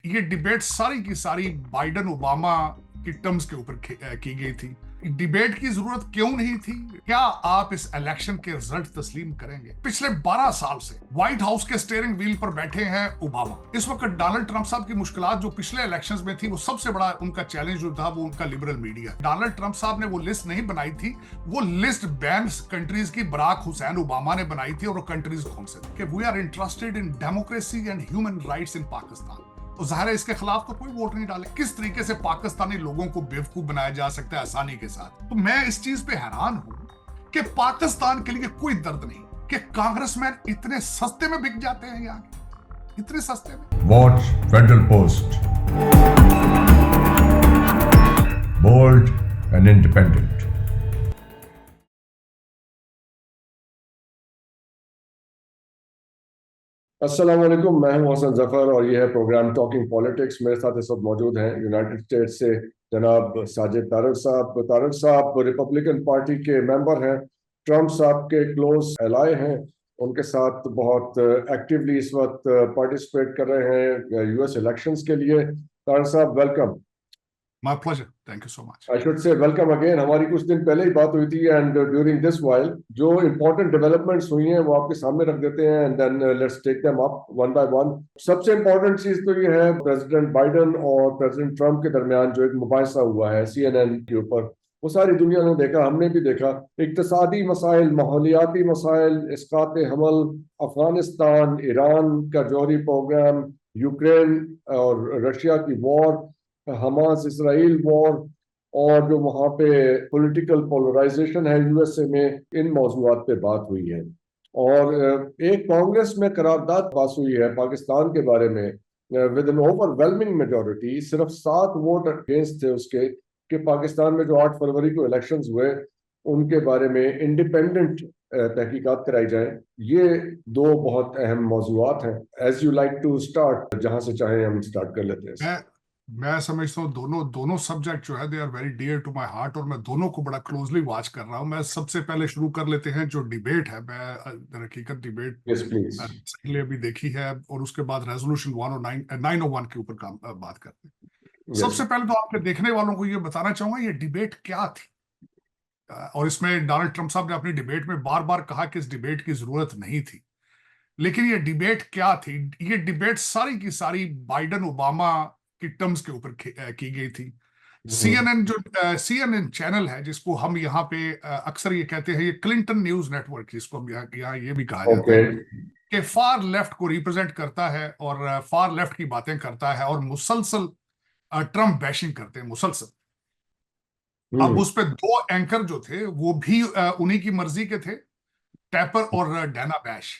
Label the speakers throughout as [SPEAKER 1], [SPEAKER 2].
[SPEAKER 1] ये डिबेट सारी की सारी बाइडन ओबामा की टर्म्स के ऊपर की गई थी। डिबेट की जरूरत क्यों नहीं थी? क्या आप इस इलेक्शन के रिजल्ट तस्लीम करेंगे? पिछले 12 साल से व्हाइट हाउस के स्टीयरिंग व्हील पर बैठे हैं ओबामा। इस वक्त डोनाल्ड ट्रंप साहब की मुश्किलात जो पिछले इलेक्शंस में थी, वो सबसे बड़ा उनका चैलेंज जो था वो उनका लिबरल मीडिया। डोनाल्ड ट्रंप साहब ने वो लिस्ट नहीं बनाई थी, वो लिस्ट बैन कंट्रीज की बराक हुसैन ओबामा ने बनाई थी। और वो कंट्रीज कौन से थे? कि we are interested in democracy and human rights in Pakistan. तो जाहिर है इसके खिलाफ तो कोई वोट नहीं डाले। किस तरीके से पाकिस्तानी लोगों को बेवकूफ बनाया जा सकता है आसानी के साथ। तो मैं इस चीज पे हैरान हूं कि पाकिस्तान के लिए कोई दर्द नहीं कि कांग्रेसमैन इतने सस्ते में बिक जाते हैं यहाँ के, इतने सस्ते में।
[SPEAKER 2] Watch federal post, bold and independent.
[SPEAKER 3] अस्सलाम वालेकुम, मैं हूं हसन जफर और यह है प्रोग्राम टॉकिंग पॉलिटिक्स। मेरे साथ इस वक्त मौजूद हैं यूनाइटेड स्टेट्स से जनाब साजिद तारड़ साहब। तारड़ साहब रिपब्लिकन पार्टी के मेंबर हैं, ट्रंप साहब के क्लोज एलाय हैं, उनके साथ बहुत एक्टिवली इस वक्त पार्टिसिपेट कर रहे हैं यूएस इलेक्शंस के लिए। तारड़ साहब, welcome.
[SPEAKER 1] My pleasure, thank you so much.
[SPEAKER 3] I should say welcome again. हमारी कुछ दिन पहले ही बात हुई थी एंड ड्यूरिंग दिस वाइल जो इंपॉर्टेंट डेवलपमेंट्स हुई हैं वो आपके सामने रख देते हैं and then let's take them up one by one. सबसे इंपॉर्टेंट चीज तो ये है, प्रेसिडेंट बाइडेन और प्रेसिडेंट ट्रंप के दरमियान जो एक मुबाहिसा हुआ है सीएनएन के ऊपर, वो सारी दुनिया ने देखा, हमने भी देखा। इक्तिसादी मसाइल, माहौलियाती मसाइल, इस्कात हमल, अफगानिस्तान, ईरान का जौहरी प्रोग्राम, यूक्रेन और रशिया की वॉर, हमास इसराइल वॉर, और जो वहाँ पे पॉलिटिकल पोलराइजेशन है यूएसए में, इन मौजूआत पे बात हुई है। और एक कांग्रेस में करारदाद पास हुई है पाकिस्तान के बारे में विद एन ओवरवेलमिंग मेजोरिटी। सिर्फ 7 वोट अगेंस्ट थे उसके कि पाकिस्तान में जो 8 फरवरी को इलेक्शंस हुए उनके बारे में इंडिपेंडेंट तहकीकात कराई जाए। ये दो बहुत अहम मौजूआत हैं। As you like to start, जहां से चाहे हम स्टार्ट कर लेते हैं।
[SPEAKER 1] मैं समझता हूँ दोनों सब्जेक्ट जो है they are very dear to my heart, और मैं दोनों को बड़ा क्लोजली वॉच कर रहा हूँ। मैं सबसे पहले शुरू कर लेते हैं जो डिबेट है। मैं हकीकत डिबेट
[SPEAKER 3] यस प्लीज।
[SPEAKER 1] पहले अभी देखी है, और उसके बाद रेजोल्यूशन 901 के ऊपर काम बात करते हैं।
[SPEAKER 3] यस।
[SPEAKER 1] सबसे पहले तो आपके देखने वालों को ये बताना चाहूंगा ये डिबेट क्या थी। और इसमें डोनाल्ड ट्रंप साहब ने अपनी डिबेट में बार बार कहा कि इस डिबेट की जरूरत नहीं थी, लेकिन ये डिबेट क्या थी? ये डिबेट सारी की सारी बाइडन ओबामा की टर्म्स के ऊपर की गई थी। सीएनएन जो सीएनएन चैनल है, जिसको हम यहाँ पे अक्सर ये कहते हैं, ये क्लिंटन न्यूज नेटवर्क, जिसको हम यहाँ ये भी कहा जाता
[SPEAKER 3] ओके।
[SPEAKER 1] है कि फार लेफ्ट को रिप्रेजेंट करता है और फार लेफ्ट की बातें करता है और मुसलसल ट्रम्प बैशिंग करते हैं मुसलसल। अब उस पे 2 एंकर जो थे वो भी उन्हीं की मर्जी के थे, टैपर और डैना बैश।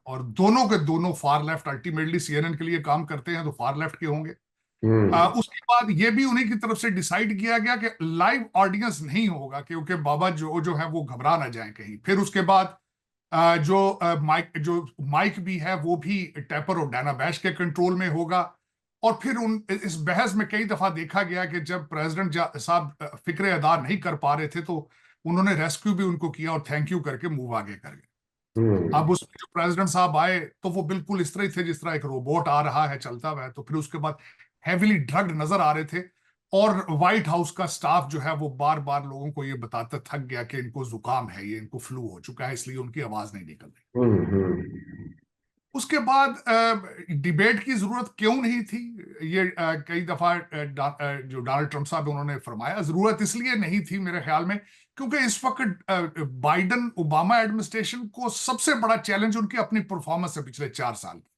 [SPEAKER 1] और दोनों के दोनों फार लेफ्ट, अल्टीमेटली सीएनएन के लिए काम करते हैं तो फार लेफ्ट के होंगे। उसके बाद ये भी उन्हीं की तरफ से डिसाइड किया गया कि लाइव ऑडियंस नहीं होगा, क्योंकि बाबा जो है वो घबरा ना जाए कहीं। फिर उसके बाद जो माइक भी है वो भी टैपर और डैना बैश के कंट्रोल में होगा। और फिर इस बहस में कई दफा देखा गया कि जब प्रेसिडेंट साहब फिक्र अदा नहीं कर पा रहे थे तो उन्होंने रेस्क्यू भी उनको किया और थैंक यू करके मूव आगे कर गए। अब उसमें जो प्रेसिडेंट साहब आए तो वो बिल्कुल इस तरह थे जिस तरह एक रोबोट आ रहा है चलता हुआ है। तो फिर उसके बाद हैविली ड्रग्ड नजर आ रहे थे, और व्हाइट हाउस का स्टाफ जो है वो बार बार लोगों को ये बताता थक गया कि इनको जुकाम है, ये इनको फ्लू हो चुका है, इसलिए उनकी आवाज नहीं निकल रही। उसके बाद डिबेट की जरूरत क्यों नहीं थी? ये कई दफा जो डोनाल्ड ट्रंप साहब उन्होंने फरमाया जरूरत इसलिए नहीं थी मेरे ख्याल में क्योंकि इस वक्त बाइडन ओबामा एडमिनिस्ट्रेशन को सबसे बड़ा चैलेंज उनकी अपनी परफॉर्मेंस है पिछले 4 साल की।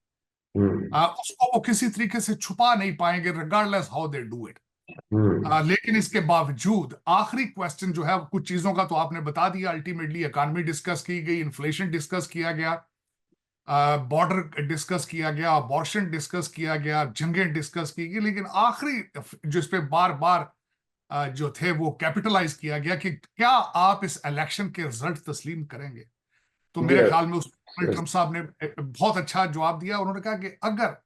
[SPEAKER 1] उसको वो किसी तरीके से छुपा नहीं पाएंगे regardless how they do it. लेकिन इसके बावजूद आखिरी क्वेश्चन जो है, कुछ चीजों का तो आपने बता दिया, अल्टीमेटली इकॉनमी डिस्कस की गई, इन्फ्लेशन डिस्कस किया गया, बॉर्डर डिस्कस किया गया, अबॉर्शन डिस्कस किया गया, जंगें डिस्कस की गई, लेकिन आखिरी जो इस पे बार बार जो थे वो कैपिटलाइज किया गया कि क्या आप इस इलेक्शन के रिजल्ट तस्लीम करेंगे? तो मेरे ख्याल में उस ट्रंप साहब ने बहुत अच्छा जवाब दिया। उन्होंने कहा कि अगर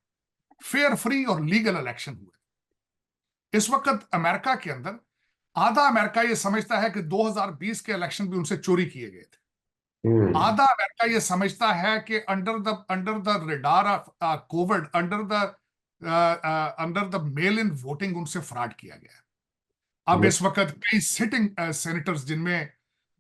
[SPEAKER 1] फेयर, फ्री और लीगल इलेक्शन हुए, इस वक्त अमेरिका के अंदर आधा अमेरिका ये समझता है कि 2020 के इलेक्शन भी उनसे चोरी किए गए थे। आधा अमेरिका ये समझता है कि under the radar of Covid, under the under the mail in voting उनसे फ्रॉड किया गया है। अब इस वक्त कई सिटिंग सेनेटर्स जिनमें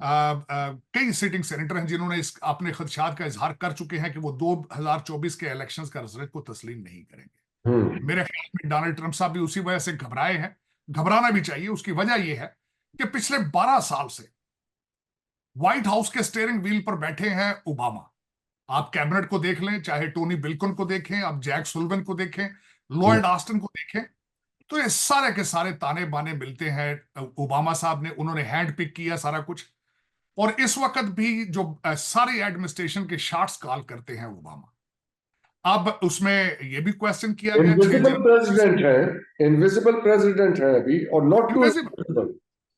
[SPEAKER 1] कई सिटिंग सेनेटर हैं जिन्होंने इस अपने खदशात का इजहार कर चुके हैं कि वो 2024 के इलेक्शंस का रिजल्ट को तस्लीम नहीं करेंगे। मेरे ख्याल में डोनाल्ड ट्रंप साहब भी उसी वजह से घबराए हैं, घबराना भी चाहिए। उसकी वजह यह है कि पिछले 12 साल से व्हाइट हाउस के स्टीयरिंग व्हील पर बैठे हैं ओबामा। आप कैबिनेट को देख लें, चाहे टोनी बिल्कुन को देखें, आप जैक सुल्लिवन को देखें, लॉयड ऑस्टिन को देखें, तो ये सारे के सारे ताने बाने मिलते हैं ओबामा साहब ने। उन्होंने हैंड पिक किया सारा कुछ, और इस वक्त भी जो सारी एडमिनिस्ट्रेशन के शॉट्स कॉल करते हैं ओबामा। अब उसमें यह भी क्वेश्चन किया गया,
[SPEAKER 3] इनविजिबल प्रेसिडेंट है अभी, और नॉट टू इनविजिबल,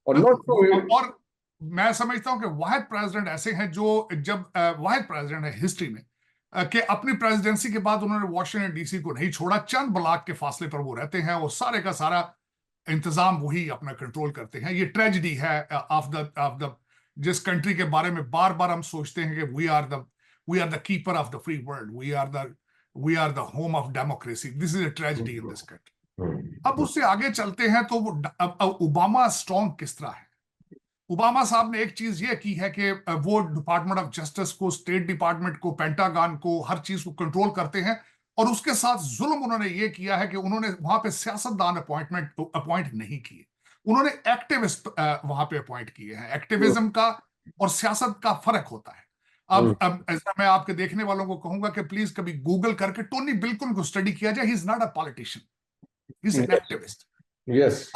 [SPEAKER 3] और नॉट टू,
[SPEAKER 1] और मैं समझता हूं कि वाहिद प्रेसिडेंट ऐसे हैं जो जब वाहिद प्रेसिडेंट है हिस्ट्री में कि अपनी प्रेसिडेंसी के बाद उन्होंने वॉशिंगटन डीसी को नहीं छोड़ा, चंद ब्लॉक के फासले पर वो रहते हैं और सारे का सारा इंतजाम वही अपना कंट्रोल करते हैं। ये ट्रेजेडी है ऑफ द जिस कंट्री के बारे में बार बार हम सोचते हैं कि we are the keeper of the free world, we are the home of democracy. This is a tragedy in this country. अब उससे आगे चलते हैं तो वो ओबामा स्ट्रॉन्ग किस तरह है। ओबामा साहब ने एक चीज ये की है कि वो डिपार्टमेंट ऑफ जस्टिस को, स्टेट डिपार्टमेंट को, पेंटागन को, हर चीज को कंट्रोल करते हैं, और उसके साथ जुल्म उन्होंने ये किया है कि उन्होंने वहां पे सियासतदान अपॉइंट नहीं किए, उन्होंने एक्टिविस्ट वहां पे अपॉइंट किए हैं। एक्टिविज्म का और सियासत का फर्क होता है। अब ऐसा मैं आपके देखने वालों को कहूंगा कि प्लीज कभी गूगल करके टोनी बिल्कुन को स्टडी किया जाए। He is not a politician, he is an activist.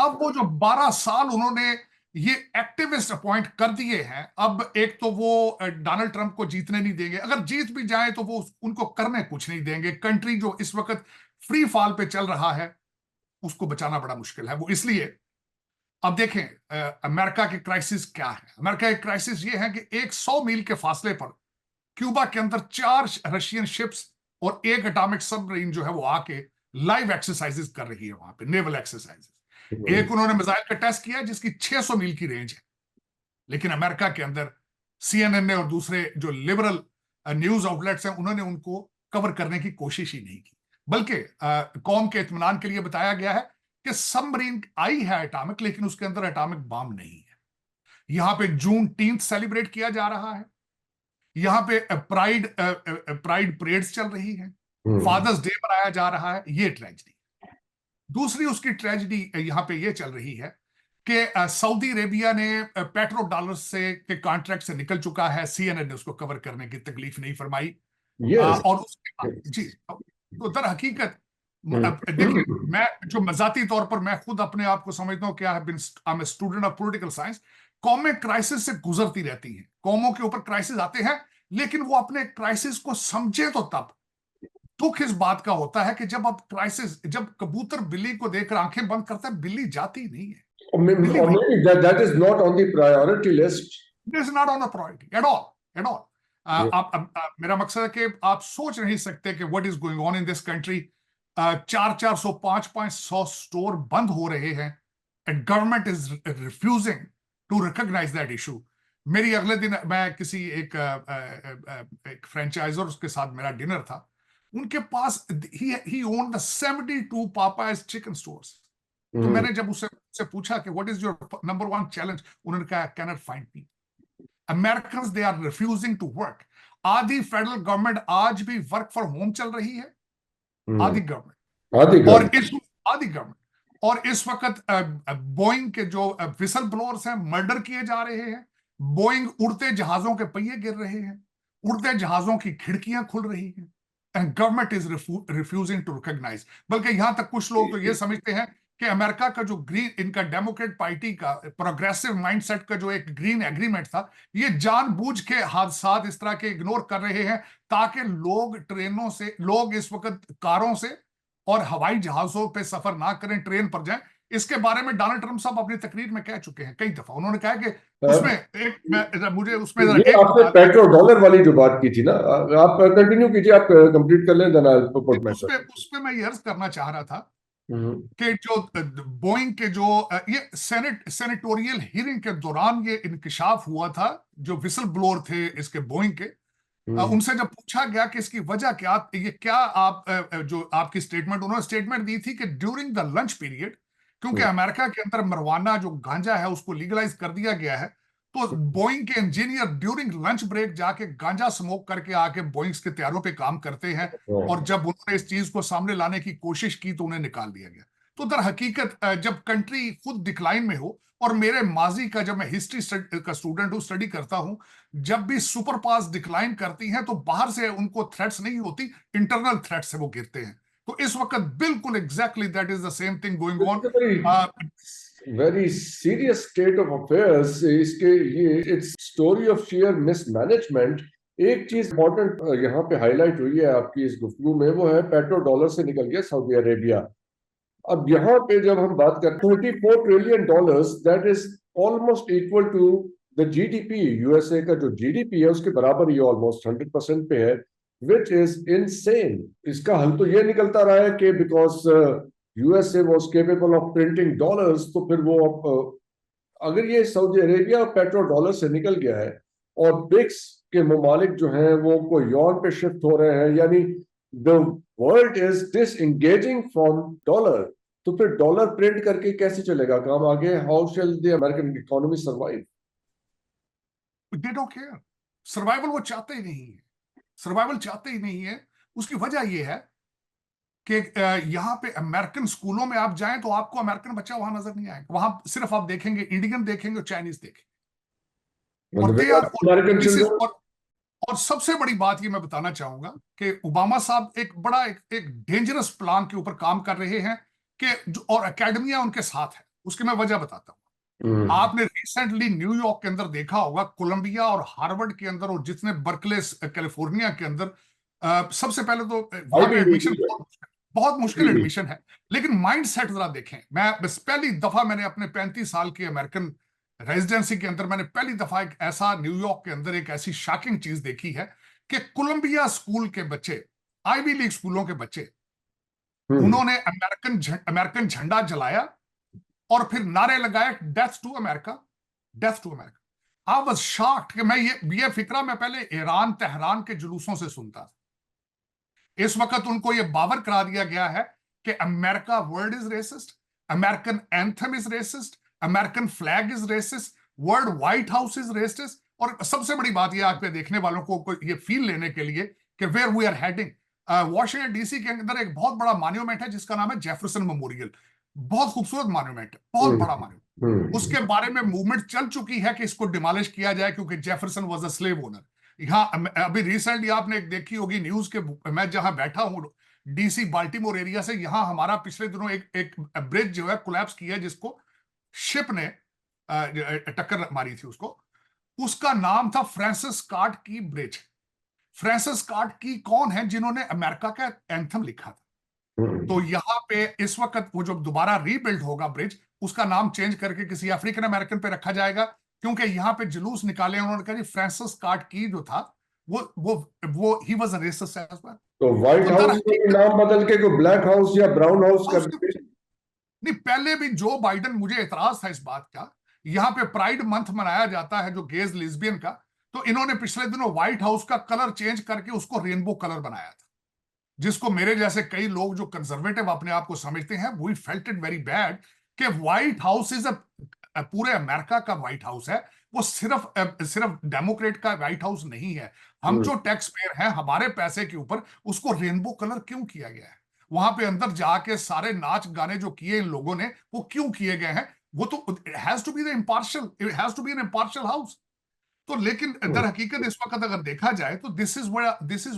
[SPEAKER 1] अब वो जो 12 साल उन्होंने ये एक्टिविस्ट अपॉइंट कर दिए हैं, अब एक तो वो डोनाल्ड ट्रंप को जीतने नहीं देंगे, अगर जीत भी जाए तो वो उनको करने कुछ नहीं देंगे। कंट्री जो इस वक्त फ्री फॉल पे चल रहा है उसको बचाना बड़ा मुश्किल है। वो इसलिए, अब देखें अमेरिका की क्राइसिस क्या है। अमेरिका की क्राइसिस ये है कि 100 मील के फासले पर क्यूबा के अंदर 4 रशियन शिप्स और 1 एटॉमिक सबमरीन जो है वो आके लाइव एक्सरसाइजेस कर रही है वहां पे, नेवल एक्सरसाइजेस। एक उन्होंने मिसाइल का टेस्ट किया जिसकी 600 मील की रेंज है, लेकिन अमेरिका के अंदर CNN ने और दूसरे जो लिबरल न्यूज आउटलेट्स हैं उन्होंने उनको कवर करने की कोशिश ही नहीं की, बल्कि कौम के इत्मीनान के लिए बताया गया है कि सबमरीन आई है एटॉमिक, लेकिन उसके अंदर एटॉमिक बम नहीं है। यहां पे जून सेलिब्रेट किया जा रहा है, यहां पे प्राइड परेड्स चल रही है, फादर्स डे मनाया जा रहा है। ये ट्रेजेडी। दूसरी उसकी ट्रेजेडी यहां पे ये चल रही है कि सऊदी अरेबिया ने पेट्रो डॉलर्स से के कॉन्ट्रैक्ट से निकल चुका है। CNN ने उसको कवर करने की तकलीफ नहीं फरमाई। और उसके जी, तो दर हकीकत देखिए, मैं जो मजाती तौर पर मैं खुद अपने आप को समझता हूं कि I am a student of political science. कौमें क्राइसिस से गुजरती रहती हैं, कौमों के ऊपर क्राइसिस आते हैं, लेकिन वो अपने क्राइसिस को समझे तो तब। दुख इस बात का होता है कि जब जब कबूतर बिल्ली को देखकर आंखें बंद करता है, बिल्ली जाती नहीं है।
[SPEAKER 3] That is not on the priority list.
[SPEAKER 1] It is not on the priority at all. मेरा मकसद है कि आप सोच नहीं सकते कि what is going on in this country। 400 500 store बंद हो रहे हैं and government is refusing to recognize that issue। मेरी अगले दिन मैं किसी एक फ्रेंचाइजर उसके साथ मेरा डिनर था, उनके पास he owned the 72 Popeyes chicken stores। तो मैंने जब उससे पूछा कि what is your number one challenge, उन्होंने कहा cannot find people। Americans they are refusing to work। आधी फेडरल गवर्नमेंट आज भी वर्क फॉर होम चल रही है, आधी गवर्नमेंट और इस वक्त बोइंग के जो विसल ब्लोअर्स हैं मर्डर किए जा रहे हैं। बोइंग उड़ते जहाजों के पहिए गिर रहे हैं, उड़ते जहाजों की खिड़कियां खुल रही हैं, and government is refusing to recognise. बल्कि यहां तक कुछ लोग तो ये समझते हैं कि अमेरिका का जो ग्रीन, इनका डेमोक्रेट पार्टी का प्रोग्रेसिव माइंडसेट का जो एक ग्रीन एग्रीमेंट था, ये जानबूझ के हादसात इस तरह के इग्नोर कर रहे हैं ताकि लोग ट्रेनों से, लोग इस वक्त कारों से और हवाई जहाजों पे सफर ना करें, ट्रेन पर जाएं। इसके बारे में डोनाल्ड ट्रंप साहब अपनी तकरीर में कह चुके हैं कई दफा। उन्होंने कहा कि उसमें मुझे उसमें
[SPEAKER 3] आपने पेट्रो डॉलर वाली जो बात की थी ना, आप कंटिन्यू कीजिए, आप कंप्लीट कर लें, then I will put myself.
[SPEAKER 1] उस पे मैं ये अर्ज करना चाह रहा था कि जो बोइंग के जो ये सेनेटोरियल हियरिंग के दौरान ये इंकशाफ हुआ था, जो विसल ब्लोअर थे इसके बोइंग के, उनसे जब पूछा गया कि इसकी वजह क्या, ये क्या आप जो आपकी स्टेटमेंट, उन्होंने स्टेटमेंट दी थी कि ड्यूरिंग द लंच पीरियड, क्योंकि अमेरिका के अंदर मरवाना जो गांजा है उसको लीगलाइज कर दिया गया है, तो बोइंग के इंजीनियर ड्यूरिंग लंच ब्रेक जाके गांजा स्मोक करके आके बोइंग्स के तैयारों पे काम करते हैं, और जब उन्होंने इस चीज को सामने लाने की कोशिश की तो उन्हें निकाल दिया गया। तो दर हकीकत जब कंट्री खुद डिक्लाइन में हो, और मेरे माजी का, जब मैं हिस्ट्री का स्टूडेंट हूं, स्टडी करता हूं, जब भी सुपर पावर्स डिक्लाइन करती हैं तो बाहर से उनको थ्रेट्स नहीं होती, इंटरनल थ्रेट्स से वो गिरते हैं। तो इस वक्त बिल्कुल exactly that is the same thing going on.
[SPEAKER 3] Very serious state of affairs इसके, ये it's story of share mismanagement. एक चीज इंपॉर्टेंट यहाँ पे हाईलाइट हुई है आपकी इस गुफ्तगू में, वो है पेट्रो डॉलर से निकल गया सऊदी अरेबिया। अब यहाँ पे जब हम बात करते हैं $34 trillion, that is almost equal to the GDP. USA का जो जीडीपी है उसके बराबर ही ऑलमोस्ट 100% पे है, विच इज इनसेन। इसका हल तो ये निकलता रहा है कि because USA was capable of printing dollars, तो फिर वो अगर ये सऊदी अरेबिया पेट्रो डॉलर से निकल गया है और ब्रिक्स के ममालिक जो हैं वो को यॉन पे शिफ्ट हो रहे हैं, यानी the world is disengaging from dollar, तो फिर डॉलर प्रिंट करके कैसे चलेगा काम आगे? How shall the American economy survive?
[SPEAKER 1] They don't care. Survival वो चाहते ही नहीं है, सर्वाइवल चाहते ही नहीं है। उसकी वजह यह है कि यहाँ पे अमेरिकन स्कूलों में आप जाएं तो आपको अमेरिकन बच्चा वहां नजर नहीं आएगा। वहां सिर्फ आप देखेंगे इंडियन देखेंगे और चाइनीज देखेंगे, और दे आर। और सबसे बड़ी बात ये मैं बताना चाहूंगा कि ओबामा साहब एक बड़ा एक डेंजरस प्लान के ऊपर काम कर रहे हैं, कि जो, और एकेडमिया उनके साथ है। उसकी मैं वजह बताता हूँ। आपने रिसेंटली न्यूयॉर्क के अंदर देखा होगा, कोलंबिया और हार्वर्ड के अंदर, और जितने बर्कले कैलिफोर्निया के अंदर, सबसे पहले तो वहां पे एडमिशन बहुत मुश्किल एडमिशन है, लेकिन माइंड सेट जरा देखें। मैं बस पहली दफा मैंने अपने 35 साल की अमेरिकन रेजिडेंसी के अंदर मैंने पहली दफा एक ऐसा, न्यूयॉर्क के अंदर एक ऐसी शॉकिंग चीज देखी है कि कोलंबिया स्कूल के बच्चे, आईवी लीग स्कूलों के बच्चे, उन्होंने अमेरिकन झंडा जलाया और फिर नारे लगाए, death to America, death to America. I was shocked कि मैं ये फिक्रा मैं पहले ईरान तेहरान के जुलूसों से सुनता था। इस वक्त उनको ये बावर करा दिया गया है कि America world is resist, American anthem is resist, American flag is resist, world white House is resist. और सबसे बड़ी बात यह, आप पे देखने वालों को ये फील लेने के लिए कि where we are heading, Washington DC के अंदर एक बहुत बड़ा मॉन्यूमेंट है जिसका नाम है जेफरसन मेमोरियल। बहुत खूबसूरत मॉन्यूमेंट है, बहुत बड़ा मॉन्यूमेंट। उसके बारे में मूवमेंट चल चुकी है कि इसको डिमोलिश किया जाए, क्योंकि Jefferson was a slave owner. यहाँ अभी रिसेंटली आपने एक देखी होगी न्यूज के, मैं जहां बैठा हूं डीसी बाल्टीमोर एरिया से, यहां हमारा पिछले दिनों एक ब्रिज जो है कोलैप्स किया, जिसको शिप ने टक्कर मारी थी उसको। उसका नाम था फ्रांसिस स्कॉट की ब्रिज। फ्रांसिस स्कॉट की कौन है? जिन्होंने अमेरिका का एंथम लिखा था। तो यहाँ पे इस वक्त वो जो दोबारा रीबिल्ड होगा ब्रिज, उसका नाम चेंज करके किसी अफ्रीकन अमेरिकन पे रखा जाएगा, क्योंकि यहाँ पे जुलूस निकाले उन्होंने कहा जी फ्रांसिस स्कॉट की जो था वो ही was a racist as well.
[SPEAKER 3] तो व्हाइट हाउस का नाम बदल के को ब्लैक हाउस या ब्राउन हाउस कर
[SPEAKER 1] नहीं, पहले भी जो बाइडन, मुझे एतराज था इस बात का, यहाँ पे प्राइड मंथ मनाया जाता है जो गेज लिस्बियन का, तो इन्होंने पिछले दिनों व्हाइट हाउस का कलर चेंज करके उसको रेनबो कलर बनाया था, जिसको मेरे जैसे कई लोग जो कंजर्वेटिव अपने आप को समझते हैं, we felt it very bad कि व्हाइट हाउस इज पूरे अमेरिका का व्हाइट हाउस है, वो सिर्फ डेमोक्रेट का व्हाइट हाउस नहीं है। हम जो टैक्स पेयर हैं, हमारे पैसे के ऊपर उसको रेनबो कलर क्यों किया गया है? वहां पे अंदर जाके सारे नाच गाने जो किए इन लोगों ने, वो क्यों किए गए हैं? वो तो it has to be the impartial, it has to be an impartial house. तो लेकिन दर हकीकत इस वक्त अगर देखा जाए तो this is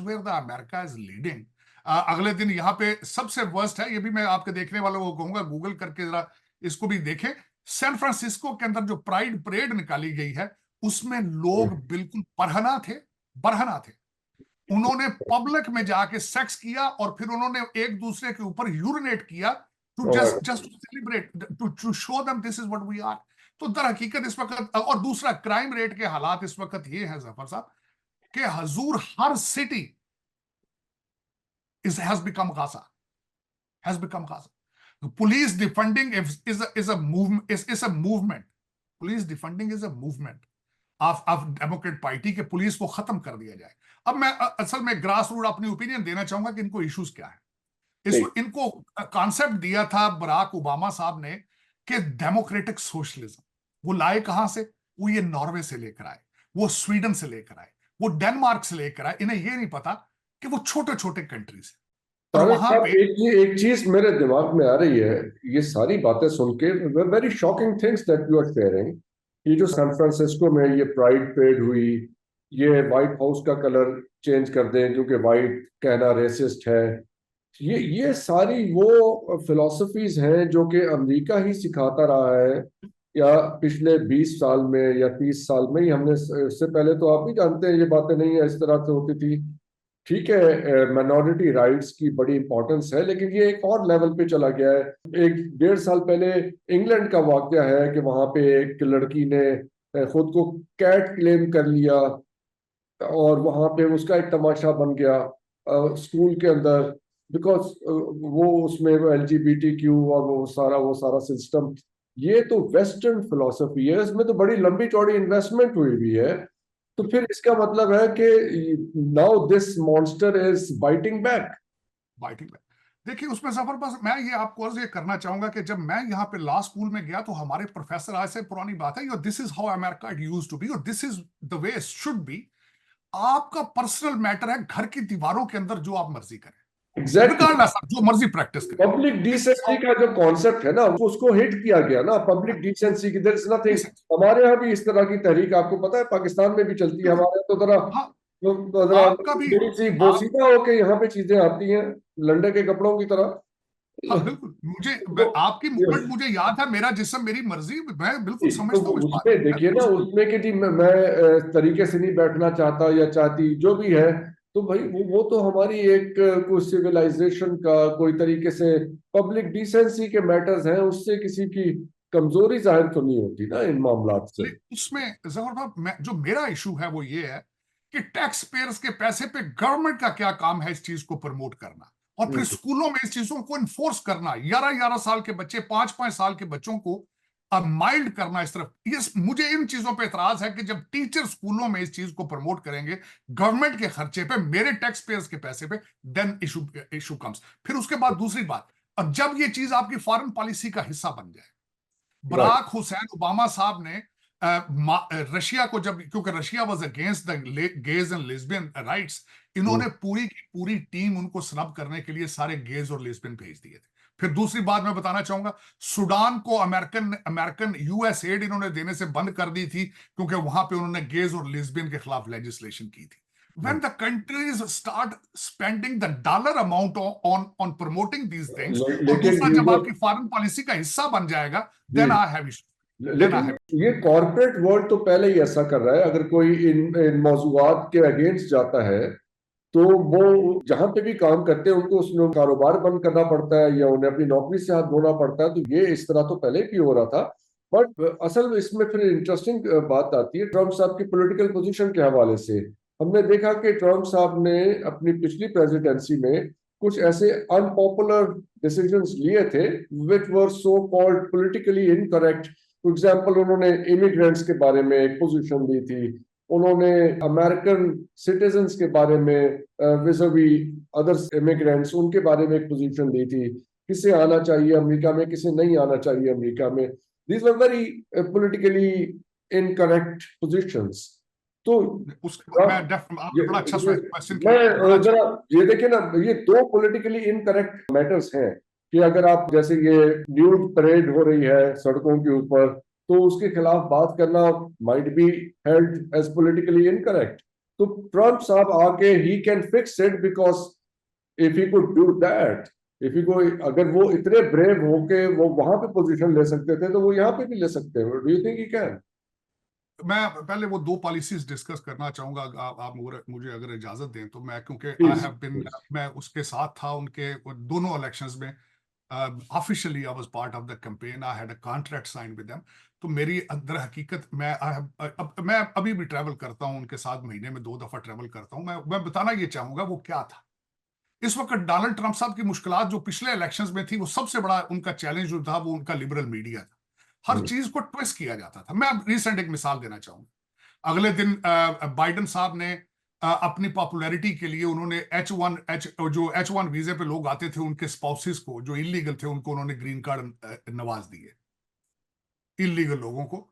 [SPEAKER 1] where the America is leading. अगले दिन यहाँ पे सबसे वर्स्ट है, ये भी मैं आपके देखने वालों को कहूंगा गूगल करके जरा इसको भी देखें। सैन फ्रांसिस्को के अंदर जो प्राइड परेड निकाली गई है, उसमें लोग बिल्कुल बरहना थे। उन्होंने पब्लिक में जाके सेक्स किया और फिर उन्होंने एक दूसरे के ऊपर यूरिनेट किया to just to celebrate, to show them this is what we are. तो दर हकीकत इस वक्त, और दूसरा क्राइम रेट के हालात इस वक्त ये है जफर साहब कि हजूर हर city has become Gaza. Police defunding is a movement. Police defunding is a movement. Of Democrat party के पुलिस को खत्म कर दिया जाए। अब मैं असल में ग्रास रूट अपनी ओपिनियन देना चाहूंगा कि इनको इश्यूज क्या है। इनको कॉन्सेप्ट दिया था बराक ओबामा साहब ने कि डेमोक्रेटिक सोशलिज्म, वो लाए कहां से? वो ये नॉर्वे से लेकर आए, वो स्वीडन से लेकर आए, वो डेनमार्क से लेकर आए। इन्हें ये नहीं पता कि वो छोटे छोटे कंट्रीज है और वहां पे
[SPEAKER 3] एक चीज मेरे दिमाग में आ रही है, ये सारी बातें सुन के, very shocking things that you are sharing. ये जो सैन फ्रांसिस्को में ये प्राइड परेड हुई, ये व्हाइट हाउस का कलर चेंज कर दें क्योंकि व्हाइट कहना रेसिस्ट है, ये सारी वो फिलॉसफीज हैं जो कि अमेरिका ही सिखाता रहा है, या पिछले 20 साल में या 30 साल में ही हमने, इससे पहले तो आप भी जानते हैं ये बातें नहीं इस तरह से होती थी। ठीक है, माइनॉरिटी राइट्स की बड़ी इंपॉर्टेंस है, लेकिन ये एक और लेवल पे चला गया है। 1-1.5 साल पहले इंग्लैंड का वाकया है कि वहां पे एक लड़की ने खुद को कैट क्लेम कर लिया और वहां पे उसका एक तमाशा बन गया स्कूल के अंदर, बिकॉज वो उसमें LGBTQ और वो सारा सिस्टम, ये तो वेस्टर्न फिलोसफी है, इसमें तो बड़ी लंबी चौड़ी इन्वेस्टमेंट हुई भी है। तो फिर इसका मतलब है कि now this monster is biting back.
[SPEAKER 1] देखिए उसमें जफर, बस मैं ये आपको अर्ज ये करना चाहूंगा कि जब मैं यहाँ पे लॉ स्कूल में गया तो हमारे प्रोफेसर, आज से पुरानी बात है, this is how America it used to be और this is the way it should be. आपका पर्सनल मैटर है, घर की दीवारों के अंदर जो आप मर्जी करें, जो मर्जी प्रैक्टिस करें।
[SPEAKER 3] पब्लिक डिसेंसी का जो कॉन्सेप्ट है ना, उसको हिट किया गया ना, पब्लिक डिसेंसी की, देयर इज नथिंग। हमारे यहाँ भी इस तरह की तहरीक आपको पता है पाकिस्तान में भी चलती है, हमारे तो जरा
[SPEAKER 1] आपका भी
[SPEAKER 3] थोड़ी सी बोसीदा होके यहाँ पे चीजें आती हैं लंडे के कपड़ों की तरह।
[SPEAKER 1] हाँ बिल्कुल, मुझे आपकी मूवमेंट मुझे याद है, मेरा जिस्म मेरी मर्जी, मैं बिल्कुल समझता हूँ इस बात
[SPEAKER 3] उसमें देखिए ना, उसमें कि जी मैं तरीके से नहीं बैठना चाहता या चाहती, जो भी है, तो भाई वो तो हमारी एक कोई सिविलाइजेशन का कोई तरीके से पब्लिक डिसेंसी के मैटर्स हैं, उससे किसी की कमजोरी जाहिर तो नहीं होती ना इन मामलात से।
[SPEAKER 1] उसमें जफर साहब, जो मेरा इशू है वो ये है कि टैक्स पेयर्स के पैसे पे गवर्नमेंट का क्या काम है इस चीज को प्रमोट करना और फिर स्कूलों में इस चीजों को इन्फोर्स करना। 11-11 साल के बच्चे, 5-5 साल के बच्चों को माइल्ड करना इस तरफ। ये मुझे इन चीजों पे एतराज है कि जब टीचर स्कूलों में इस चीज को प्रमोट करेंगे गवर्नमेंट के खर्चे पे, मेरे टैक्स पेयर्स के पैसे पे, देन इशू कम्स। फिर उसके बाद दूसरी बात, अब जब ये चीज आपकी फॉरेन पॉलिसी का हिस्सा बन जाए, बराक हुसैन ओबामा साहब ने रशिया को, जब, क्योंकि Russia was against the gauge and lesbian rights, इन्होंने पूरी की पूरी टीम उनको स्नब करने के लिए सारे गेज और लेस्बियन भेज दिए थे। फिर दूसरी बात मैं बताना चाहूंगा, सूडान को अमेरिकन US एड इन्होंने देने से बंद कर दी थी क्योंकि वहां पे उन्होंने गेज और लेस्बियन के खिलाफ लेजिस्लेशन की थी। When the countries start spending the dollar amount on promoting these things, और दूसरा जब आपकी फॉरेन पॉलिसी का हिस्सा बन जाएगा, then I have issues.
[SPEAKER 3] लेकिन ये कॉर्पोरेट वर्ल्ड तो पहले ही ऐसा कर रहा है। अगर कोई इन मौजूदात के अगेंस्ट जाता है तो वो जहां पे भी काम करते हैं उनको उसमें कारोबार बंद करना पड़ता है या उन्हें अपनी नौकरी से हाथ धोना पड़ता है। तो ये इस तरह तो पहले भी हो रहा था, बट असल में इसमें फिर इंटरेस्टिंग बात आती है ट्रम्प साहब की पॉलिटिकल पोजीशन के हवाले से। हमने देखा कि ट्रम्प साहब ने अपनी पिछली प्रेसिडेंसी में कुछ ऐसे अनपॉपुलर डिसीजंस लिए थे which were so called politically incorrect. For example, उन्होंने इमिग्रेंट्स के बारे में एक पोजीशन ली थी, उन्होंने अमेरिकन सिटीजन्स के बारे में विज़वी अदर इमिग्रेंट्स उनके बारे में एक पोजीशन ली थी, किसे आना चाहिए अमेरिका में, किसे नहीं आना चाहिए अमेरिका में। These were very politically incorrect positions. तो
[SPEAKER 1] मैं बड़ा अच्छा क्वेश्चन
[SPEAKER 3] मैं जरा ये देखिए ना, ये दो पॉलिटिकली इनकरेक्ट मैटर्स हैं कि अगर आप, जैसे ये न्यूड परेड हो रही है सड़कों के ऊपर, तो उसके खिलाफ बात करना might be held as politically incorrect. तो ट्रम्प साहब आके ही can fix it, because if he could do that, if he को, अगर वो इतने ब्रेव होके वो वहां पे पोजीशन ले सकते थे तो वो यहाँ पे भी ले सकते हैं। Do you think he can?
[SPEAKER 1] मैं पहले वो दो पॉलिसीज डिस्कस करना चाहूंगा, आप मुझे अगर इजाजत दें तो। मैं, क्योंकि आई हैव बीन, मैं उसके साथ था उनके दोनों इलेक्शंस में। Officially I was part of the campaign, I had a contract sign with them. तो मेरी अंदर हकीकत, मैं अभी भी ट्रैवल करता हूं उनके साथ, महीने में 2 दफा ट्रैवल करता हूं। मैं बताना ये चाहूंगा वो क्या था। इस वक्त डोनाल्ड ट्रंप साहब की मुश्किलात जो पिछले इलेक्शंस में थी, वो सबसे बड़ा उनका चैलेंज जो था वो उनका लिबरल मीडिया था। हर चीज को ट्विस्ट किया जाता था। मैं रिसेंट एक मिसाल देना चाहूंगा। अगले दिन बाइडेन साहब ने अपनी पॉपुलैरिटी के लिए उन्होंने H1 वीजे पे लोग आते थे, उनके स्पाउसेस को जो इलीगल थे उनको उन्होंने ग्रीन कार्ड नवाज दिए, इलीगल लोगों को।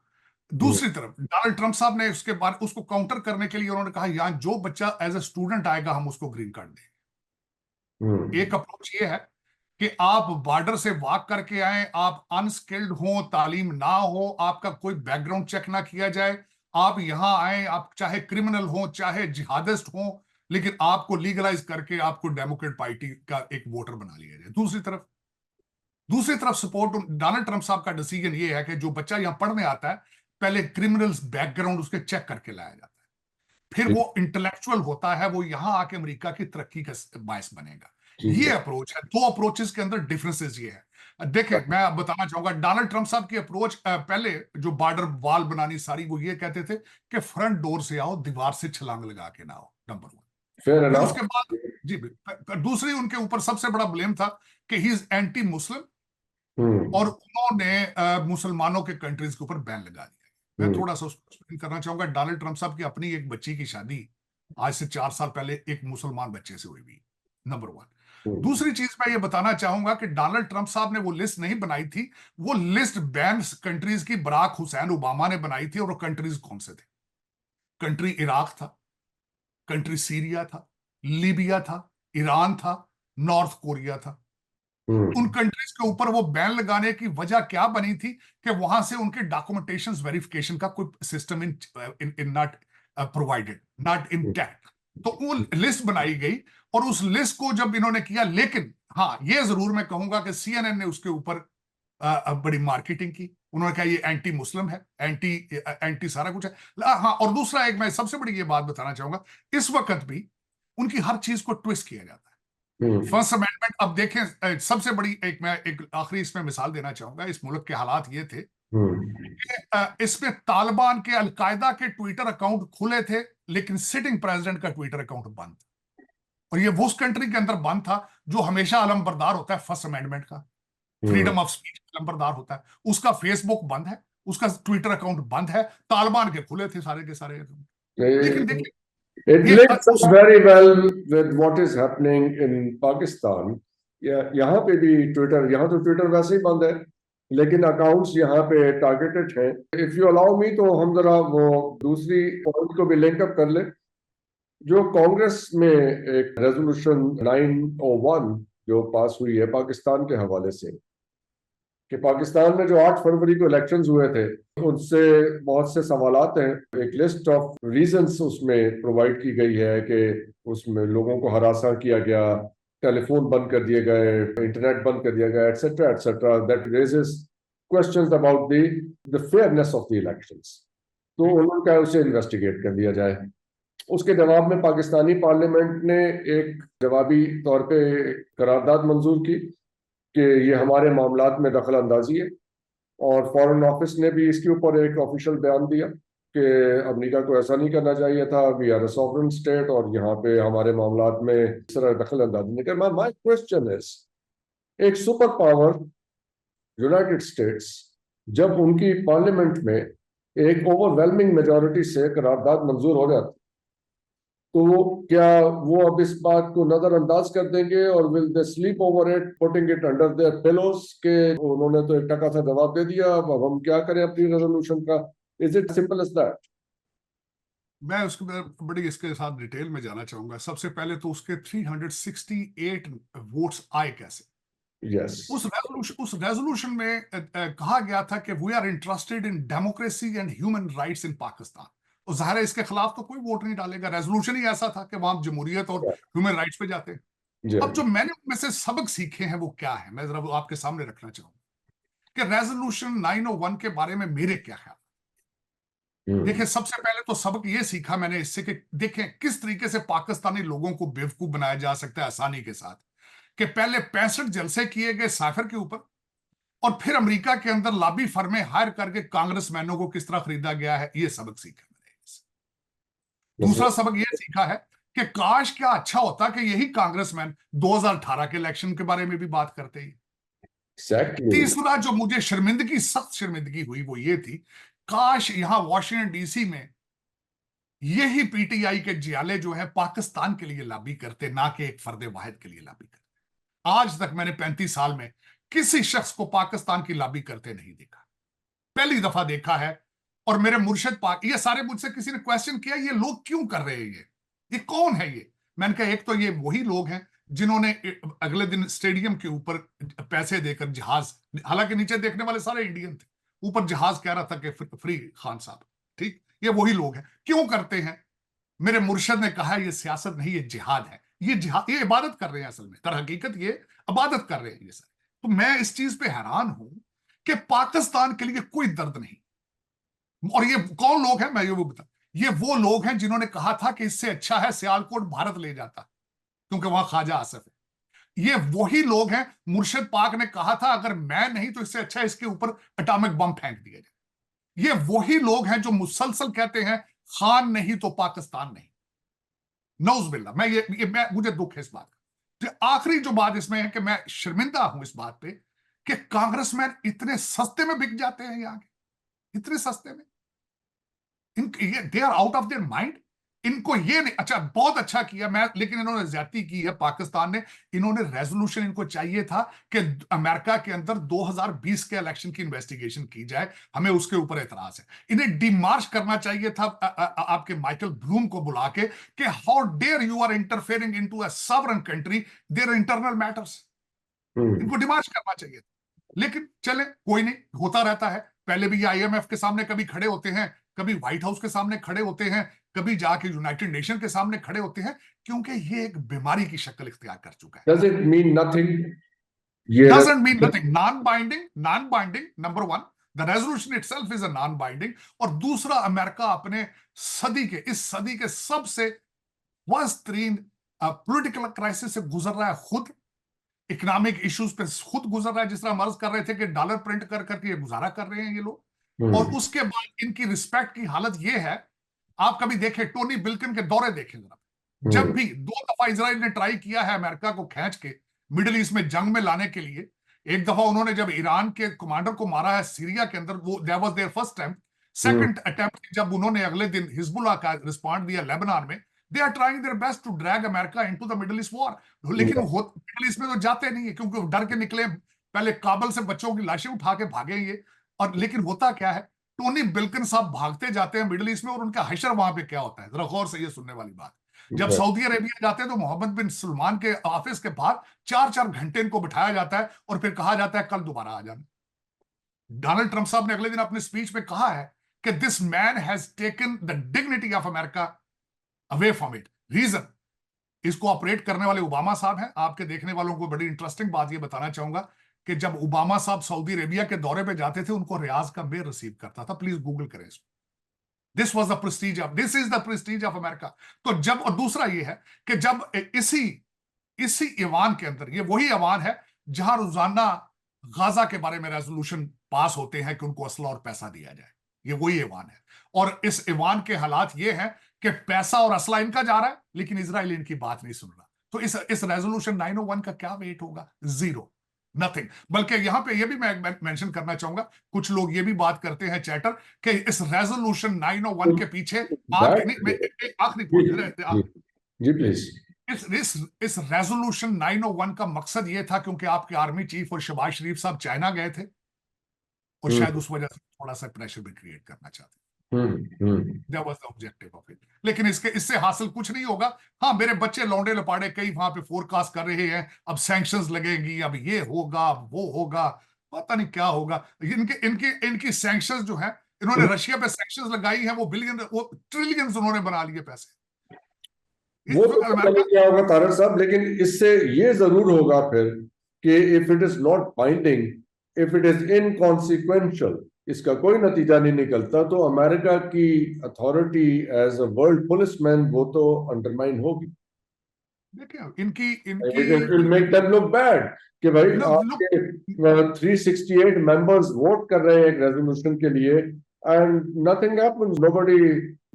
[SPEAKER 1] दूसरी तरफ डोनाल्ड ट्रंप साहब ने उसके बाद उसको काउंटर करने के लिए उन्होंने कहा यहां जो बच्चा एज ए स्टूडेंट आएगा हम उसको ग्रीन कार्ड देंगे। एक अप्रोच ये है कि आप बॉर्डर से वॉक करके आए, आप अनस्किल्ड हो, तालीम ना हो, आपका कोई बैकग्राउंड चेक ना किया जाए, आप यहां आए, आप चाहे क्रिमिनल हो चाहे जिहादिस्ट हो, लेकिन आपको लीगलाइज करके आपको डेमोक्रेट पार्टी का एक वोटर बना लिया जाए। दूसरी तरफ सपोर्ट डोनाल्ड ट्रंप साहब का डिसीजन ये है कि जो बच्चा यहां पढ़ने आता है पहले क्रिमिनल्स बैकग्राउंड उसके चेक करके लाया जाता है, फिर वो इंटेलेक्चुअल होता है, वो यहां आके अमेरिका की तरक्की का बायस बनेगा। ये अप्रोच है। दो अप्रोचेस के अंदर डिफरेंसेस ये है। देखें, मैं बताना चाहूंगा डोनाल्ड ट्रंप साहब की अप्रोच पहले जो बॉर्डर वॉल बनानी सारी, वो ये कहते थे कि फ्रंट डोर से आओ, दीवार से छलांग लगा के ना आओ, नंबर 1। फिर उसके बाद जी दूसरी उनके ऊपर सबसे बड़ा ब्लेम था कि ही इज एंटी मुस्लिम, और उन्होंने मुसलमानों के कंट्रीज के ऊपर बैन लगा दिया। मैं थोड़ा सा उसको एक्सप्लेन करना चाहूंगा। डोनाल्ड ट्रंप साहब की अपनी एक बच्ची की शादी आज से 4 साल पहले एक मुसलमान बच्चे से हुई भी, नंबर 1। दूसरी चीज मैं ये बताना चाहूंगा कि डोनाल्ड ट्रंप साहब ने वो लिस्ट नहीं बनाई थी, वो लिस्ट बैन कंट्रीज की बराक हुसैन ओबामा ने बनाई थी। और वो कंट्रीज कौन से थे? कंट्री इराक था, कंट्री सीरिया था, लीबिया था, ईरान था, नॉर्थ कोरिया था। उन कंट्रीज के ऊपर वो बैन लगाने की वजह क्या बनी थी कि वहां से उनके डॉक्यूमेंटेशन वेरिफिकेशन का कोई system in not provided, not intact. तो वो लिस्ट बनाई गई और उस लिस्ट को जब इन्होंने किया, लेकिन हाँ ये जरूर मैं कहूंगा कि CNN ने उसके ऊपर बड़ी मार्केटिंग की। उन्होंने कहा ये एंटी मुस्लिम है, एंटी सारा कुछ है। हाँ, और दूसरा एक मैं सबसे बड़ी ये बात बताना चाहूंगा, इस वक्त भी उनकी हर चीज को ट्विस्ट किया जाता है। फर्स्ट अमेंडमेंट, अब देखें सबसे बड़ी मैं एक आखिरी इसमें मिसाल देना चाहूंगा। इस मुल्क के हालात ये थे कि इसमें तालिबान के अलकायदा के ट्विटर अकाउंट खुले थे, लेकिन सिटिंग प्रेसिडेंट का ट्विटर अकाउंट बंद था। और ये वो उस कंट्री के अंदर बंद था जो हमेशा अलमबरदार होता है फर्स्ट अमेंडमेंट का, फ्रीडम ऑफ स्पीच अलमबरदार होता है। उसका फेसबुक बंद है, उसका ट्विटर अकाउंट बंद है, तालिबान के खुले थे सारे के सारे अकाउंट। लेकिन देखिए
[SPEAKER 3] It links us very well with what is happening in Pakistan. यहाँ पे भी ट्विटर, यहाँ तो ट्विटर वैसे ही बंद है, लेकिन अकाउंट्स यहाँ पे टारगेटेड हैं। इफ यू अलाउ मी तो हम जरा वो दूसरी पॉइंट को भी लिंक अप कर ले। जो कांग्रेस में एक रेजोल्यूशन 901 जो पास हुई है पाकिस्तान के हवाले से, कि पाकिस्तान में जो 8 फरवरी को इलेक्शंस हुए थे उनसे बहुत से सवालात हैं। एक लिस्ट ऑफ रीजंस उसमें प्रोवाइड की गई है कि उसमें लोगों को हरासा किया गया, टेलीफोन बंद कर दिए गए, इंटरनेट बंद कर दिया गया, etcetera etcetera, that raises questions about the fairness of the elections. तो उन्होंने कहा उसे इन्वेस्टिगेट कर दिया जाए। उसके जवाब में पाकिस्तानी पार्लियामेंट ने एक जवाबी तौर पे करारदाद मंजूर की कि ये हमारे मामलात में दखल अंदाजी है। और फॉरेन ऑफिस ने भी इसके ऊपर एक ऑफिशियल बयान दिया कि अमेरिका को ऐसा नहीं करना चाहिए था, we are a sovereign state और यहाँ पे हमारे मामलात में इस तरह दखल अंदाजी नहीं कर। माय क्वेश्चन इज, एक सुपर पावर यूनाइटेड स्टेट्स जब उनकी पार्लियामेंट में एक ओवरवेलमिंग मेजॉरिटी से करारदाद मंजूर हो जाती, तो क्या वो अब इस बात को नजरअंदाज कर देंगे और will they sleep over it, putting it under their pillows के उन्होंने तो एक टका सा जवाब दे दिया, अब हम क्या करें अपनी रेजोल्यूशन का? Is it simple as that?
[SPEAKER 1] मैं उसके बड़ी इसके साथ डिटेल में जाना चाहूंगा। सबसे पहले तो उसके 368 वोट्स आए कैसे?
[SPEAKER 3] यस,
[SPEAKER 1] उस रेजोल्यूशन में कहा गया था कि we are interested in democracy and human rights in Pakistan. और जाहिर है इसके खिलाफ तो कोई वोट नहीं डालेगा। रेजोल्यूशन ही ऐसा था कि वहां जमहूरियत और ह्यूमन राइट्स पे जाते हैं। अब जो मैंने उनमें से सबक सीखे हैं वो क्या है, मैं जरा वो आपके सामने रखना चाहूंगा कि रेजोल्यूशन 901 के बारे में मेरे क्या ख्याल। देखिए, सबसे पहले तो सबक ये सीखा मैंने इससे कि देखें किस तरीके से पाकिस्तानी लोगों को बेवकूफ बनाया जा सकता है आसानी के साथ। कि पहले 65 जलसे किए गए साइफर के ऊपर, और फिर अमेरिका के अंदर लॉबी फर्में हायर करके कांग्रेसमैनों को किस तरह खरीदा गया है, ये सबक सीखा मैंने इससे। दूसरा सबक ये सीखा है कि काश क्या अच्छा होता कि यही कांग्रेसमैन 2018 के इलेक्शन के बारे में भी बात करते ही। तीसरा जो मुझे शर्मिंदगी, सख्त शर्मिंदगी हुई वो ये थी, काश यहां वॉशिंगटन DC में यही पीटीआई के जियाले जो है पाकिस्तान के लिए लॉबी करते, ना कि एक फर्द वाहिद के लिए लॉबी करते। आज तक मैंने 35 साल में किसी शख्स को पाकिस्तान की लॉबी करते नहीं देखा, पहली दफा देखा है। और मेरे मुर्शिद पाक, ये सारे मुझसे किसी ने क्वेश्चन किया ये लोग क्यों कर रहे हैं, ये कौन है ये? मैंने कहा एक तो ये वही लोग हैं जिन्होंने अगले दिन स्टेडियम के ऊपर पैसे देकर जहाज, हालांकि नीचे देखने वाले सारे इंडियन थे, ऊपर जहाज कह रहा था कि फ्री खान साहब, ठीक, ये वही लोग हैं। क्यों करते हैं? मेरे मुर्शिद ने कहा ये सियासत नहीं, ये जिहाद है, ये जिहाद, ये इबादत कर रहे हैं, असल में तर हकीकत ये इबादत कर रहे हैं ये सर। तो मैं इस चीज पे हैरान हूं कि पाकिस्तान के लिए कोई दर्द नहीं। और ये कौन लोग हैं मैं ये वो बता, ये वो लोग हैं जिन्होंने कहा था कि इससे अच्छा है सियालकोट भारत ले जाता, क्योंकि वहां ख्वाजा आसिफ है। ये वही लोग हैं, मुर्शिद पाक ने कहा था अगर मैं नहीं तो इससे अच्छा इसके ऊपर एटॉमिक बम फेंक दिया जाए। ये वही लोग हैं जो मुसलसल कहते हैं खान नहीं तो पाकिस्तान नहीं। नौज़बिल्ला, मैं मुझे दुख है इस बात का। तो आखिरी जो बात इसमें है कि मैं शर्मिंदा हूं इस बात पे कि कांग्रेसमैन इतने सस्ते में बिक जाते हैं यहां के, इतने सस्ते में। They are out of their mind. इनको ये नहीं, अच्छा बहुत अच्छा किया मैं, लेकिन इन्होंने ज्यादती की है पाकिस्तान ने। इन्होंने रेजोल्यूशन, इनको चाहिए था कि अमेरिका के अंदर 2020 के इलेक्शन की इन्वेस्टिगेशन की जाए, हमें उसके ऊपर एतराज है। इन्हें डिमार्च करना चाहिए था आपके माइकल ब्लूम को बुला के कि how dare you are interfering into a sovereign country, their internal matters. इनको डिमार्च करना चाहिए था। लेकिन चले कोई नहीं, होता रहता है। पहले भी ये आईएमएफ के सामने कभी खड़े होते हैं, कभी व्हाइट हाउस के सामने खड़े होते हैं, कभी जाके यूनाइटेड नेशन के सामने खड़े होते हैं, क्योंकि ये एक बीमारी की शक्ल इख्तियार कर चुका है।
[SPEAKER 3] Does it mean nothing?
[SPEAKER 1] Doesn't mean nothing. Non-binding, number one. The resolution itself is a non-binding. और दूसरा, अमेरिका अपने इस सदी के सबसे वर्स्ट तरीन पॉलिटिकल क्राइसिस से गुजर रहा है खुद, इकोनॉमिक इश्यूज पे खुद गुजर रहा है। जिस तरह हम अर्ज कर रहे थे कि डॉलर प्रिंट कर करके ये गुजारा कर रहे हैं ये लोग। और उसके बाद इनकी रिस्पेक्ट की हालत ये है, आप कभी देखें टोनी बिल्किन के दौरे देखें जरा, जब भी 2 दफा इजराइल ने ट्राई किया है अमेरिका को खींच के मिडिल ईस्ट में जंग में लाने के लिए। एक दफा उन्होंने जब ईरान के कमांडर को मारा है सीरिया के अंदर, वो that was their first attempt. Second attempt जब उन्होंने अगले दिन हिजबुल्लाह का रिस्पॉन्ड दिया लेबनान में, they are trying their best to drag America into the Middle East war. लेकिन मिडिल ईस्ट में तो जाते नहीं है, क्योंकि वो डर के निकले, पहले काबल से बच्चों की लाशें उठा के भागे ये। और लेकिन होता क्या है, टोनी बिल्किन साहब भागते जाते हैं मिडिल ईस्ट में, और उनका हशर वहां पे क्या होता है, जरा गौर से ये सुनने वाली बात। जब सऊदी अरेबिया जाते हैं तो मोहम्मद बिन सलमान के ऑफिस के बाहर 4-4 घंटे इनको बिठाया जाता है और फिर कहा जाता है कल दोबारा आ जाना। डोनाल्ड ट्रंप साहब ने अगले दिन अपने स्पीच में कहा है कि this man has taken the dignity of America away from it. Reason, इसको ऑपरेट करने वाले ओबामा साहब हैं। आपके देखने वालों को बड़ी इंटरेस्टिंग बात ये बताना चाहूंगा कि जब ओबामा साहब सऊदी अरेबिया के दौरे पे जाते थे, उनको रियाज का मेयर रिसीव करता था। प्लीज गूगल करें इसको। This is the Prestige of America. तो जब, और दूसरा ये है कि जब इसी ईवान के अंदर, ये वही ईवान है जहां रोजाना गाजा के बारे में रेजोल्यूशन पास होते हैं कि उनको असला और पैसा दिया जाए, ये वही ईवान है। और इस ईवान के हालात ये हैं कि पैसा और असला इनका जा रहा है, लेकिन इजराइल इनकी बात नहीं सुन रहा। तो इस रेजोल्यूशन 901 का क्या वेट होगा? Zero, nothing. बल्कि यहां पे ये भी मैं मेंशन करना चाहूंगा, कुछ लोग ये भी बात करते हैं चैटर कि इस रेजोल्यूशन 901 के पीछे आखिरी
[SPEAKER 3] जी प्लीज।
[SPEAKER 1] इस रेजोल्यूशन 901 का मकसद ये था क्योंकि आपके आर्मी चीफ और शहबाज शरीफ साहब चाइना गए थे, और शायद उस वजह से थोड़ा सा प्रेशर भी क्रिएट करना चाहते थे। That was the objective of it. लेकिन इससे हासिल कुछ नहीं होगा। हाँ, मेरे बच्चे लौंडे लपाड़े कई वहां पे फोरकास्ट कर रहे हैं, अब सैंक्शंस लगेंगी, अब ये होगा, अब वो होगा, पता नहीं क्या होगा। इनकी सैंक्शंस जो है, इन्होंने रशिया पे सैंक्शंस लगाई है, वो ट्रिलियंस उन्होंने बना लिए पैसे।
[SPEAKER 3] वो तो पता नहीं क्या होगा तारक साहब, लेकिन इससे ये जरूर होगा फिर कि if it is not binding, if it is inconsequential, इसका कोई नतीजा नहीं निकलता, तो अमेरिका की authority as a world policeman वो तो अंडरमाइन होगी।
[SPEAKER 1] देखिए इनकी
[SPEAKER 3] it will make them look bad कि भाई आपके 368 मेंबर्स वोट कर रहे हैं एक रेजोल्यूशन के लिए एंड नथिंग हैपेंस, नोबडी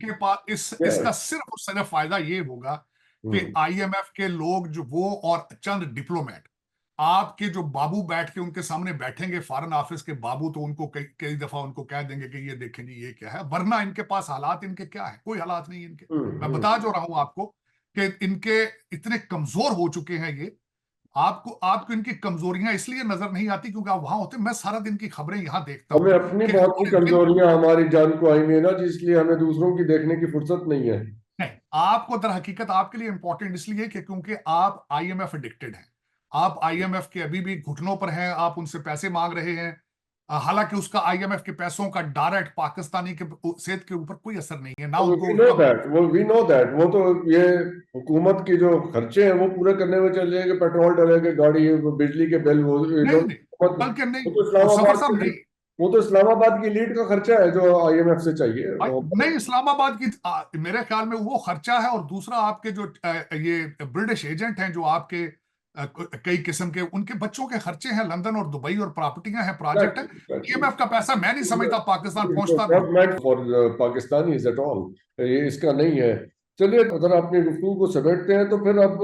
[SPEAKER 1] के पास इसका सिर्फ और सिर्फ फायदा ये होगा कि आईएमएफ के लोग जो वो और चंद डिप्लोमेट आपके जो बाबू बैठ के उनके सामने बैठेंगे फॉरेन ऑफिस के बाबू, तो उनको कई कई दफा उनको कह देंगे कि ये देखें जी ये क्या है, वरना इनके पास हालात इनके क्या है, कोई हालात नहीं इनके। मैं बता जो रहा हूं आपको कि इनके इतने कमजोर हो चुके हैं ये। आपको आपको इनकी कमजोरियां इसलिए नजर नहीं आती क्योंकि आप वहां होते। मैं सारा दिन की खबरें यहां देखता
[SPEAKER 3] हमें
[SPEAKER 1] हूं
[SPEAKER 3] अपनी
[SPEAKER 1] कि
[SPEAKER 3] बहुत सी कमजोरियां हमारी जान को आई हुई है ना, जिसलिए हमें दूसरों की देखने की फुर्सत नहीं है।
[SPEAKER 1] नहीं, आपको दर हकीकत आपके लिए इंपॉर्टेंट इसलिए कि क्योंकि आप आईएमएफ एडिक्टेड हैं। आप आईएमएफ के अभी भी घुटनों पर हैं, आप उनसे पैसे मांग रहे हैं। हालांकि उसका आईएमएफ के पैसों का डायरेक्ट पाकिस्तानी के सेहत के ऊपर कोई असर नहीं है ना, उनको
[SPEAKER 3] वी नो
[SPEAKER 1] उसका
[SPEAKER 3] दैट, वी नो दैट। वो तो ये हुकूमत की जो खर्चे हैं वो पूरे करने में चले जाएंगे, पेट्रोल डलेंगे, गाड़ी, बिजली के बिल, वो
[SPEAKER 1] नहीं नहीं, बल्कि नहीं,
[SPEAKER 3] वो तो
[SPEAKER 1] मुजफ्फर
[SPEAKER 3] इस्लामाबाद
[SPEAKER 1] साहब
[SPEAKER 3] के,
[SPEAKER 1] नहीं।
[SPEAKER 3] वो तो इस्लामाबाद की लीड का खर्चा है जो आईएमएफ से चाहिए।
[SPEAKER 1] नहीं, इस्लामाबाद की मेरे ख्याल में वो खर्चा है, और दूसरा आपके जो ये ब्रिटिश एजेंट हैं जो आपके कई किस्म के उनके बच्चों के खर्चे हैं, लंदन और दुबई, और प्रॉपर्टियां हैं, प्रोजेक्ट है। आईएमएफ का पैसा मैं नहीं समझता पाकिस्तान पहुंचता भी होगा।
[SPEAKER 3] For Pakistani is at all, ये इसका नहीं है। चलिए, अगर आपने गुफ्तगू को समेटते हैं तो फिर अब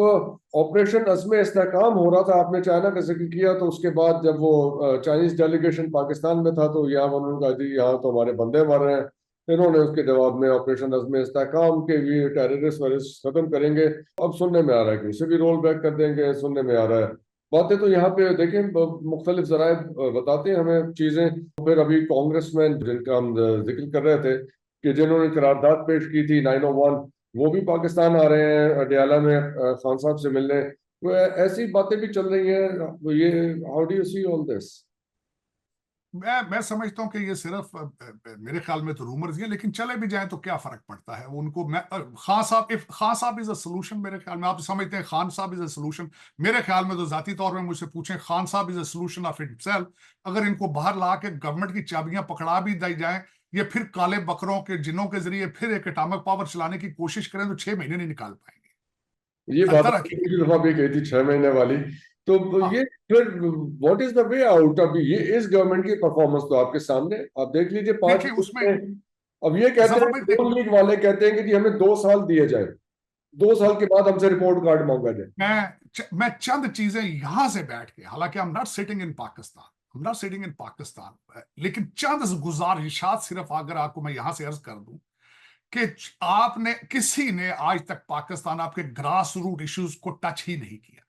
[SPEAKER 3] ऑपरेशन अज़्म इस्तेहकाम हो रहा था, आपने चाइना का जिक्र किया, तो उसके बाद जब वो चाइनीज डेलीगेशन पाकिस्तान में था तो यहाँ उन्होंने कहा जी यहाँ तो हमारे बंदे मर रहे हैं। इन्होंने उसके जवाब में ऑपरेशन अज़्म इस्तेहकाम के भी टेररिस्ट वरिस्ट खत्म करेंगे। अब सुनने में आ रहा है कि उसे भी रोल बैक कर देंगे, सुनने में आ रहा है। बातें तो यहाँ पे देखें मुख्तलिफ जराए बताते हैं हमें चीजें। फिर अभी कांग्रेसमैन जिनका हम जिक्र कर रहे थे कि जिन्होंने करारदाद पेश की थी 901, वो भी पाकिस्तान आ रहे हैं अडयाला में खान साहब से मिलने। वो ऐसी बातें भी चल रही हैं। ये how do you see all this?
[SPEAKER 1] मैं समझता हूं कि ये सिर्फ मेरे ख्याल में तो रूमर्स हैं, लेकिन चले भी जाएं तो क्या फर्क पड़ता है उनको। मैं खान साहब, इफ खान साहब इज अ सोल्यूशन, मेरे ख्याल में आप समझते हैं खान साहब इज अ सोल्यूशन। मेरे ख्याल में तो जाती तौर में मुझसे पूछें, खान साहब is a solution of itself. अगर इनको बाहर ला के गवर्नमेंट की चाबियां पकड़ा भी दी जाए, ये फिर काले बकरों के जिनों के जरिए फिर एक एटॉमिक पावर चलाने की कोशिश करें तो 6 महीने नहीं निकाल पाएंगे।
[SPEAKER 3] ये बात
[SPEAKER 1] अंतर
[SPEAKER 3] पिछली दफा भी कही थी 6 महीने वाली। तो
[SPEAKER 1] हाँ,
[SPEAKER 3] ये फिर what is the way out? अभी ये इस गवर्नमेंट की परफॉर्मेंस तो आपके सामने, आप देख लीजिए 5
[SPEAKER 1] देखिए उसमें
[SPEAKER 3] अब ये कहते
[SPEAKER 1] जफर
[SPEAKER 3] हैं,
[SPEAKER 1] भाई
[SPEAKER 3] नून लीग वाले कहते हैं कि जी हमें 2 साल दिए जाए, 2 साल के बाद हमसे रिपोर्ट कार्ड मांगा जाए।
[SPEAKER 1] मैं चंद चीजें यहां से बैठ के, हालांकि I am not sitting in Pakistan, I am not sitting in Pakistan, लेकिन चंद गुजारिशात सिर्फ अगर आपको मैं यहां से अर्ज कर दूं कि आपने किसी ने आज तक पाकिस्तान आपके ग्रास रूट इश्यूज को टच ही नहीं किया,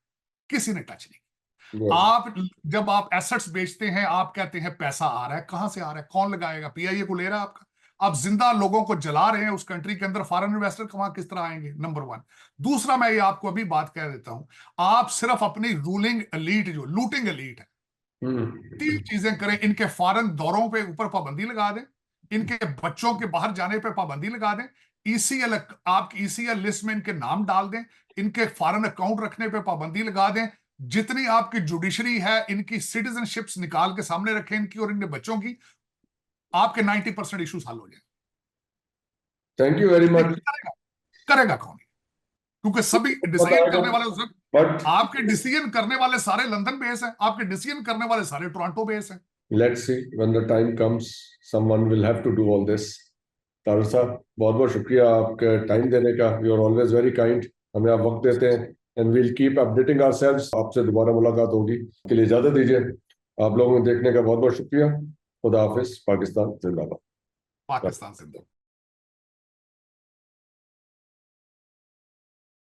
[SPEAKER 1] किसी ने टच नहीं किया। आप जब आप एसेट्स बेचते हैं, आप कहते हैं पैसा आ रहा है, कहां से आ रहा है, कौन लगाएगा, पीआईए को ले रहा है आपका। आप जिंदा लोगों को जला रहे हैं उस कंट्री के अंदर, फॉरेन इन्वेस्टर वहां किस तरह आएंगे, नंबर वन। दूसरा, मैं ये आपको अभी बात कह देता हूं, आप सिर्फ अपनी रूलिंग एलीट जो लूटिंग एलीट है, 3 चीजें करें। इनके फॉरेन दौरों पे ऊपर पाबंदी लगा दें, इनके बच्चों के बाहर जाने पे पाबंदी लगा दें, ईसीएल, आप ईसीएल लिस्ट में इनके नाम डाल दें, इनके फॉरेन अकाउंट रखने पे पाबंदी लगा दें, जितनी आपकी जुडिशरी है इनकी सिटीजनशिप्स निकाल के सामने रखें इनकी और इनके बच्चों की, आपके 90% इश्यूज हल हो जाए।
[SPEAKER 3] Thank you very much.
[SPEAKER 1] करेगा करेगा कौन? क्योंकि सभी डिसाइड करने वाले उस
[SPEAKER 3] बट
[SPEAKER 1] आपके डिसीजन करने वाले सारे लंदन बेस हैं, आपके डिसीजन करने वाले सारे टोरंटो बेस हैं।
[SPEAKER 3] Let's see when the time comes someone will have to do all this. Tariq साहब, बहुत बहुत शुक्रिया आपके टाइम देने का। You are always very kind, हमें आप वक्त देते हैं, and we'll keep updating ourselves. आपसे दोबारा मुलाकात होगी, के लिए इजाजत दीजिए। आप लोगों को देखने का बहुत बहुत शुक्रिया। खुदा हाफिज। पाकिस्तान जिंदाबाद।
[SPEAKER 1] पाकिस्तान जिंदाबाद।